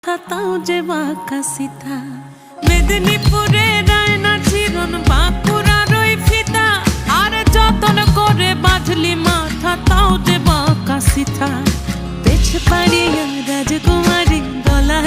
মাথা তাও যে বাঁকা সিথা। মেদিনীপুরে রায়না চিরন বাঁকুড়ার ওই ফিতা, আর যতন করে বাঁধলি মাথা তাও যে বাঁকা সিথা। পেছ পাড়িয়া রাজকুমারী গলা